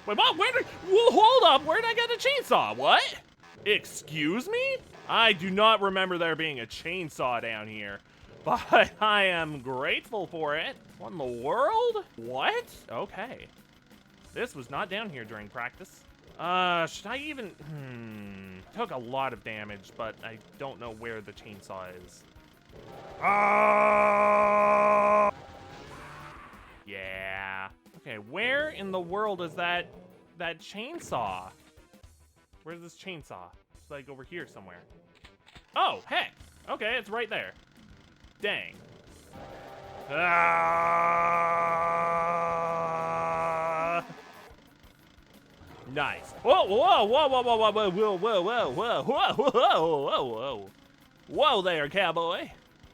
Wait, what? Well, hold up. Where did I get a chainsaw? What? Excuse me? I do not remember there being a chainsaw down here, but I am grateful for it. What in the world? What? Okay. This was not down here during practice. Should I even... Took a lot of damage, but I don't know where the chainsaw is. Yeah. Okay, where in the world is that chainsaw? Where's this chainsaw? It's like over here somewhere. Oh, heck. Okay, it's right there. Dang. Nice. Whoa, whoa, whoa, whoa, whoa, whoa, whoa, whoa, whoa, whoa, whoa, whoa, whoa, whoa, whoa. Whoa there, cowboy.